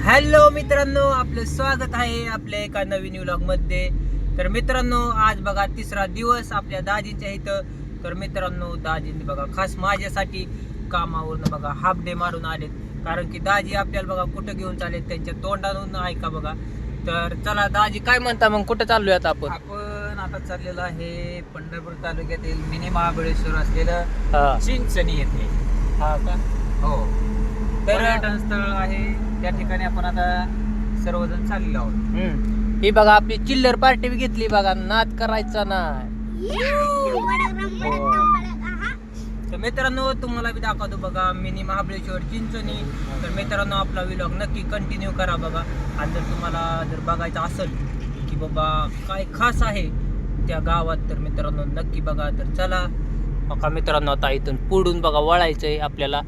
Hello मित्रांनो, आपलं स्वागत आहे आपल्या एका नवीन व्लॉग मध्ये. तर मित्रांनो, आज बघा तिसरा दिवस आपल्या दाजींच्या इथं. तर मित्रांनो, दाजींनी बघा खास माझ्यासाठी कामावरून बघा हाफ डे मारून आलेत. कारण की दाजी आपल्याला बघा कुठं घेऊन चालेत त्यांच्या तोंडातून ऐका बघा. तर चला दाजी, काय म्हणता मग, कुठं चाललोय आता आपण आता चाललेलो आहे पंढरपूर तालुक्यातील मिनी महाबळेश्वर असलेलं चिंचणी येथे. हा का? हो, तर पर्यटन स्थळ आहे. त्या ठिकाणी आपण आता सर्वजण चाललेलो आहोत. ही बघा आपली चिल्लर पार्टी घेतली बघा, नाद करायचा नाही. तर मित्रांनो, तुम्हाला बी दाखवतो बघा मिनी महाबळेश्वर चिंचणी. तर मित्रांनो, आपला व्लॉग नक्की कंटिन्यू करा बघा. आणि जर तुम्हाला जर बघायचं असेल की बाबा काय खास आहे त्या गावात, तर मित्रांनो नक्की बघा. तर चला बघा मित्रांनो, आता इथून पुढून बघा वळायचंय आपल्याला.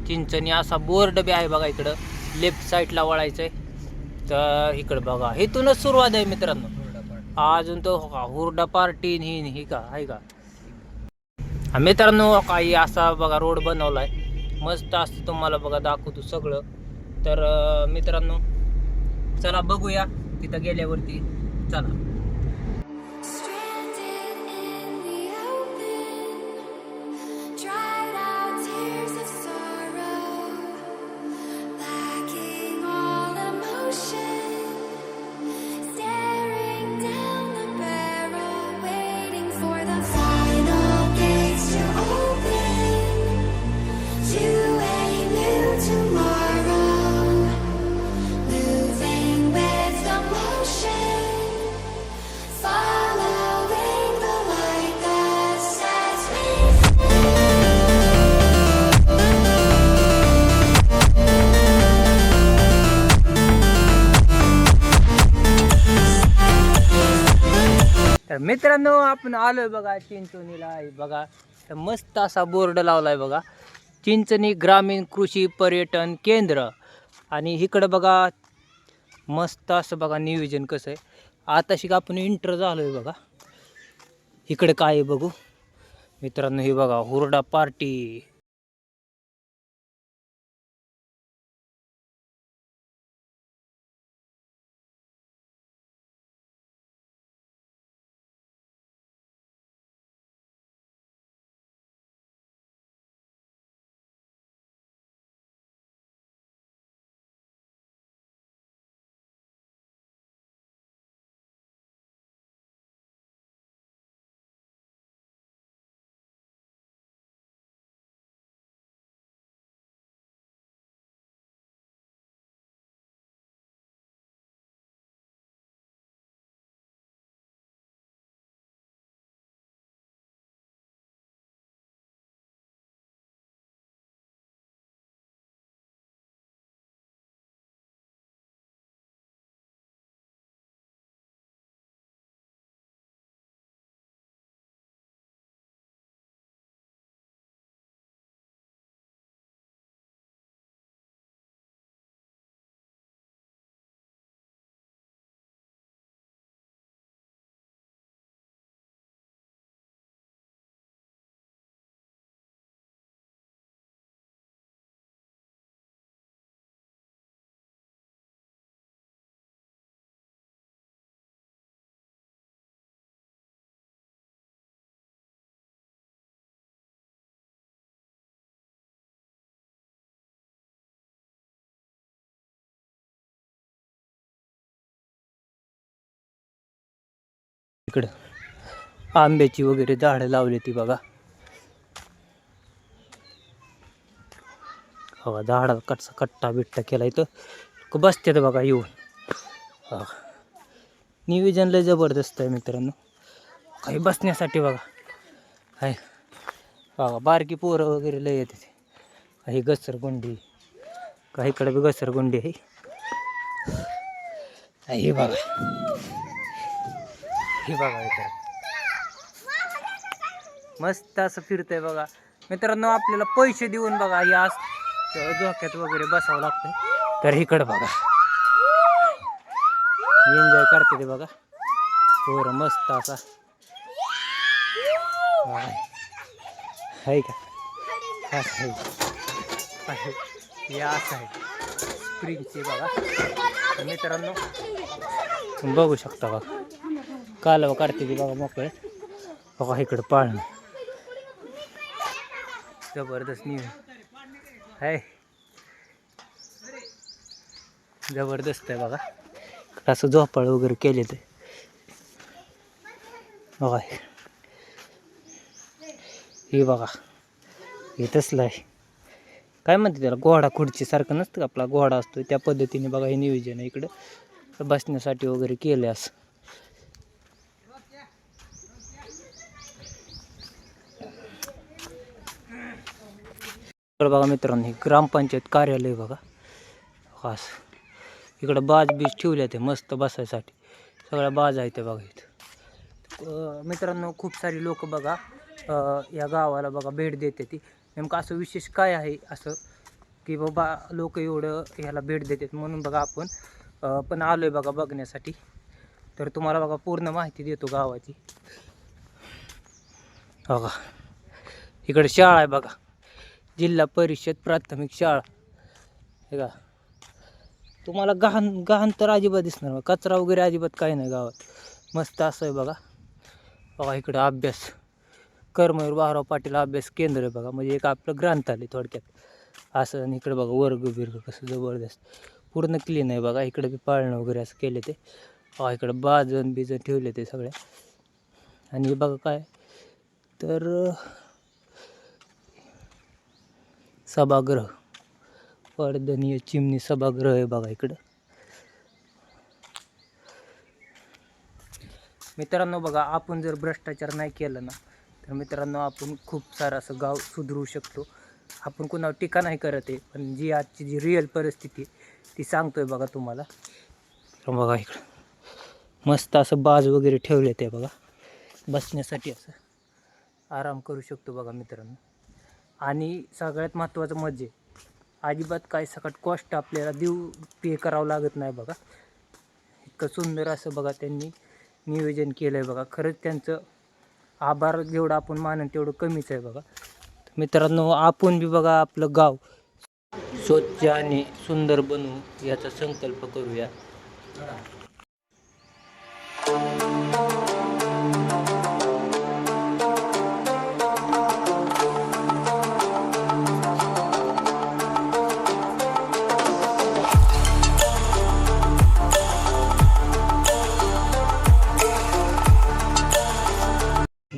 चिंचणी असा बोर्ड बी आहे बघा, इकडं लेफ्ट साईडला वळायचंय. तर इकडं बघा, इथूनच सुरुवात आहे मित्रांनो. अजून तो हुरडा पार्टी ही का आहे का मित्रांनो. काही असा बघा रोड बनवलाय मस्त असं, तुम्हाला बघा दाखवतो सगळं. तर मित्रांनो चला बघूया तिथं गेल्यावरती. चला. तर मित्रांनो, आपण आलोय बघा चिंचणीला. बघा तर मस्त असा बोर्ड लावलाय बघा, चिंचणी ग्रामीण कृषी पर्यटन केंद्र. आणि इकडं बघा मस्त असं बघा नियोजन कसं आहे. आता शिक आपण इंटर झालोय बघा. इकडे काय आहे बघू मित्रांनो, हे बघा हुरडा पार्टी. इकडं आंब्याची वगैरे झाडं लावली ती बघा. बघा झाडा कटचा कट्टा बिट्टा केला इथं बसतात बघा येऊन. नियोजन लय जबरदस्त आहे मित्रांनो, काही बसण्यासाठी बघा आहे बघा. बारकी पोरं वगैरे लय येते. काही घसरगुंडी, काही इकडे बी घसरगुंडी आहे. हे बघा, हे बघा इकडे मस्त असं फिरतंय बघा मित्रांनो. आपल्याला पैसे देऊन बघा या झोक्यात वगैरे बसावं लागतं. तर इकडं बघा एन्जॉय करते ते बघा पोरं मस्त असा आहे का. असं आहे, हे असं आहे. स्प्रिंगची बघा. तर मित्रांनो बघू शकता बघा कालवा काढते ती बघा मोकळे. बघा इकडं पाळणं जबरदस्त न्यू आहे, जबरदस्त आहे बघा. असं झोपाळ वगैरे केले ते बघा. हे बघा हे तसलं आहे, काय म्हणते त्याला, घोडा खुर्ची सारखं नसतं, आपला घोडा असतो त्या पद्धतीने बघा हे नियोजन आहे इकडं बसण्यासाठी वगैरे केले असं. तर बघा मित्रांनो हे ग्रामपंचायत कार्यालय बघा. असं इकडं बाज बीज ठेवल्या ते मस्त बसायसाठी, सगळ्या बाज आहे ते बघा इथं. मित्रांनो खूप सारी लोक बघा या गावाला बघा भेट देते ती. नेमकं असं विशेष काय आहे असं की बाबा लोक एवढं ह्याला भेट देतात म्हणून बघा आपण पण आलो आहे बघा बघण्यासाठी. तर तुम्हाला बघा पूर्ण माहिती देतो गावाची. बघा इकडे शाळा आहे बघा, जिल्हा परिषद प्राथमिक शाळा हे का. तुम्हाला गहाण तर अजिबात दिसणार बघा, कचरा वगैरे अजिबात काही नाही गावात, मस्त असं आहे बघा. बघा इकडं अभ्यास कर्मवीर भाऊराव पाटील अभ्यास केंद्र आहे बघा, म्हणजे एक आपलं ग्रंथालय थोडक्यात असं. आणि इकडे बघा वर्ग बिर्ग कसं जबरदस्त पूर्ण क्लीन आहे बघा. इकडे बी पाळणं वगैरे असं केले ते बघा. इकडं बाजन बिजन ठेवले ते सगळे. आणि बघा काय तर सभागृह, वर्धनीय चिमणी सभागृह आहे बघा इकडं. मित्रांनो बघा आपण जर भ्रष्टाचार नाही केला ना तर मित्रांनो आपण खूप सारं असं गाव सुधरू शकतो. आपण कुणावर टीका नाही करत आहे, पण जी आजची जी रिअल परिस्थिती ती सांगतोय बघा तुम्हाला. तर बघा इकडं मस्त असं बाज वगैरे ठेवले ते बघा, बसण्यासाठी असं आराम करू शकतो बघा मित्रांनो. आणि सगळ्यात महत्त्वाचं म्हणजे अजिबात काय सकट कॉस्ट आपल्याला पे करावं लागत नाही बघा. इतकं सुंदर असं बघा त्यांनी नियोजन केलं आहे बघा. खरंच त्यांचं आभार जेवढं आपण मानन तेवढं कमीच आहे बघा. मित्रांनो आपण बी बघा आपलं गाव स्वच्छ आणि सुंदर बनवू याचा संकल्प करूया.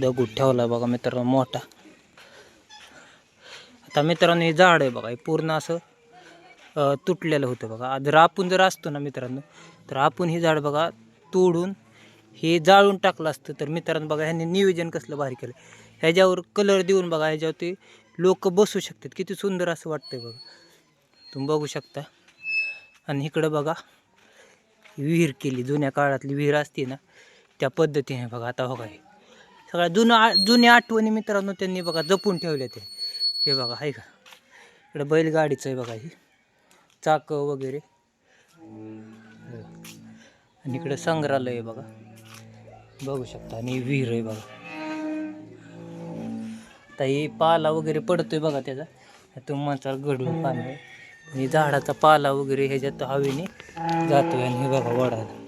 दगड ठेवला बघा मित्रांनो मोठा. आता मित्रांनो हे झाड आहे बघा, हे पूर्ण असं तुटलेलं होतं बघा. जर आपण जर असतो ना मित्रांनो तर आपण हे झाड बघा तोडून हे जाळून टाकलं असतं. तर मित्रांनो बघा ह्यांनी नियोजन कसलं भारी केलं, ह्याच्यावर कलर देऊन बघा ह्याच्यावर ते लोक बसू शकतात. किती सुंदर असं वाटतंय बघा, तुम्ही बघू शकता. आणि इकडं बघा विहीर केली, जुन्या काळातली विहीर असते ना त्या पद्धतीने बघा. आता बघा सगळ्या जुन्या आठवणी मित्रांनो त्यांनी बघा जपून ठेवल्या ते. हे बघा आहे का, इकडं बैलगाडीचं आहे बघा, ही चाकं वगैरे. आणि इकडं संग्रहालय आहे बघा, बघू शकता. आणि विहीर आहे बघा. आता ही पाला वगैरे पडतोय बघा त्याचा, तुमचा घडून पाणी आहे. आणि झाडाचा पाला वगैरे ह्याच्यात हवेने जातोय. आणि हे बघा वडाला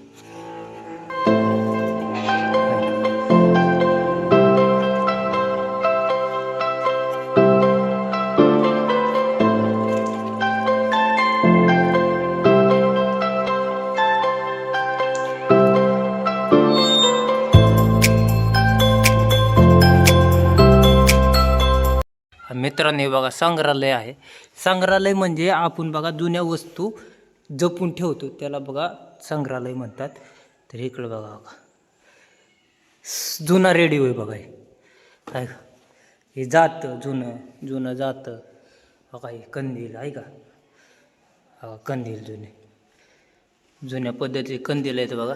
मित्रांनो हे बघा संग्रहालय आहे. संग्रहालय म्हणजे आपण बघा जुन्या वस्तू जपून ठेवतो त्याला बघा संग्रहालय म्हणतात. तर इकडं बघा जुना रेडिओ आहे बघा, काय हे जातं जुनं जातं बघा. हे कंदील आहे का, कंदील जुन्या पद्धतीचे कंदील आहेत बघा.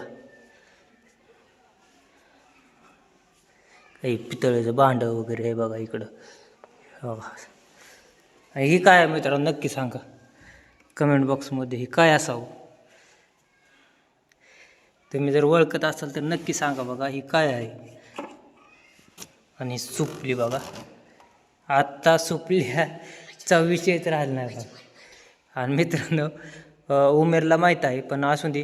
काही पितळेचं भांडं वगैरे आहे बघा इकडं. ही काय आहे मित्रांनो नक्की सांगा कमेंट बॉक्समध्ये, ही काय असावं. तुम्ही जर ओळखत असाल तर नक्की सांगा बघा ही काय आहे. आणि सुपली बघा, आत्ता सुपलीचा विषयच राहिला नाही बघा. आणि मित्रांनो उमेरला माहीत आहे, पण असून दे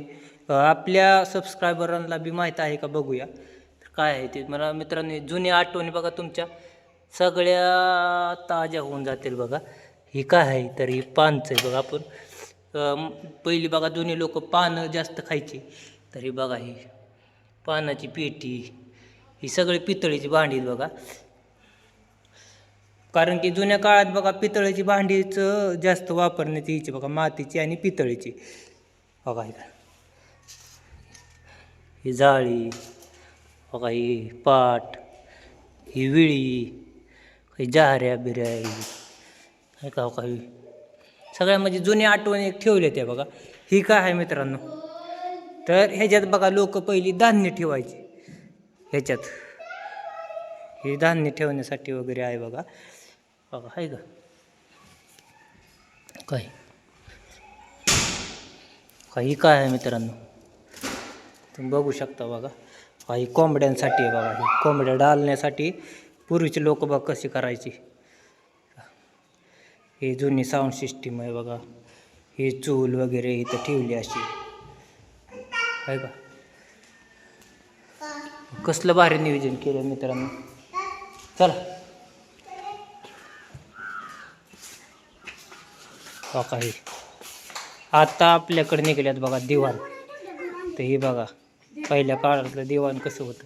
आपल्या सबस्क्रायबरांना बी माहीत आहे का बघूया. तर काय आहे ते मला मित्रांनो जुनी आठवणी बघा तुमच्या सगळ्या ताज्या होऊन जातील बघा. ही काय आहे तर ही पानचं आहे बघा. आपण पहिली बघा जुनी लोक पानं जास्त खायची. तर ही बघा ही पानाची पेटी, ही सगळी पितळीची भांडी आहेत बघा. कारण की जुन्या काळात बघा पितळेची भांडीचं जास्त वापरण्यात यायची बघा, मातीची आणि पितळेची. बघा ही जाळी, बघा ही पाट, ही विळी, ही जहाऱ्या बिऱ्या, ही का काही सगळ्या म्हणजे जुन्या आठवणी ठेवल्या त्या बघा. ही काय आहे मित्रांनो तर ह्याच्यात बघा लोक पहिली धान्य ठेवायचे ह्याच्यात. हे धान्य ठेवण्यासाठी वगैरे आहे बघा. बघा आहे का काय काही काय आहे मित्रांनो तुम्ही बघू शकता बघा. काही कोंबड्यांसाठी आहे बघा. ही कोंबड्या डालण्यासाठी पूर्वीचे लोक बघा कशी करायची. ही जुनी साऊंड सिस्टीम आहे बघा. ही चूल वगैरे इथं ठेवली अशी आहे का. कसलं भारी नियोजन केलं मित्रांनो. चला बघा हे आता आपल्याकडे निघाल्यात बघा दिवाण. तर हे बघा पहिल्या काळातलं दिवाण कसं होतं.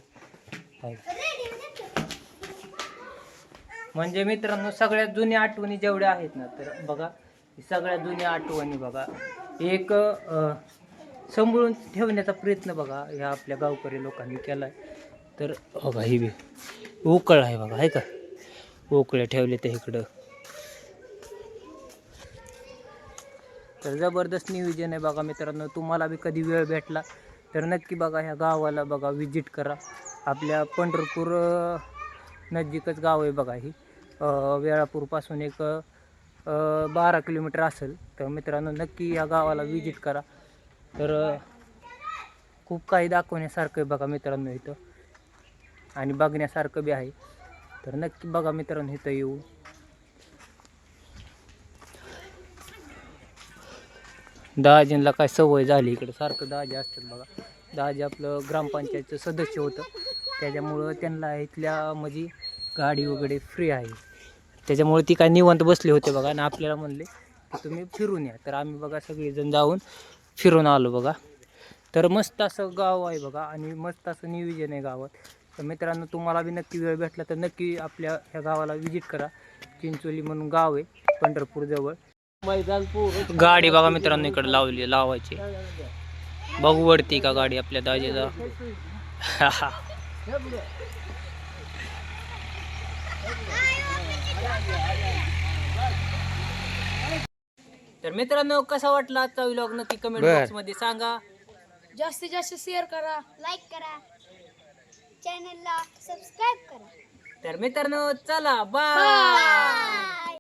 म्हणजे मित्रांनो सगळ्यात जुन्या आठवणी जेवढ्या आहेत ना तर बघा सगळ्यात जुन्या आठवणी बघा एक सांभाळून ठेवण्याचा प्रयत्न बघा ह्या आपल्या गावकरी लोकांनी केला आहे. तर बघा ही बी उकळ आहे बघा आहे का. उकळे ठेवले ते इकडं. तर जबरदस्त नियोजन आहे बघा मित्रांनो. तुम्हाला बी कधी वेळ भेटला तर नक्की बघा ह्या गावाला बघा विजिट करा. आपल्या पंढरपूर नजीकच गाव आहे बघा. ही वेळापूरपासून एक 12 किलोमीटर असेल. तर मित्रांनो नक्की या गावाला विजिट करा. तर खूप काही दाखवण्यासारखं आहे बघा मित्रांनो इथं आणि बघण्यासारखं बी आहे. तर नक्की बघा मित्रांनो इथं येऊ. दहाजींना काय सवय झाली इकडं सारखं दहाजी असतात बघा. दहाजी आपलं ग्रामपंचायतचं सदस्य होतं त्याच्यामुळं त्यांना इथल्या म्हणजे गाडी वगैरे फ्री आहे. त्याच्यामुळे ती काय निवांत बसले होते बघा आणि आपल्याला म्हणले की तुम्ही फिरून या. तर आम्ही बघा सगळेजण जाऊन फिरून आलो बघा. तर मस्त असं गाव आहे बघा आणि मस्त असं नियोजन आहे गावात. तर मित्रांनो तुम्हाला बी नक्की वेळ भेटला तर नक्की आपल्या ह्या गावाला विजिट करा. चिंचोली म्हणून गाव आहे पंढरपूर जवळ. गाडी बघा मित्रांनो इकडे लावायची. बघू वरती का गाडी आपल्या दाजीचा. तर मित्रांनो कसा वाटला आजचा व्लॉग नक्की कमेंट बॉक्स मध्ये सांगा. जास्तीत जास्त शेअर करा, लाईक करा, चॅनलला सबस्क्राईब करा. तर मित्रांनो चला बाय.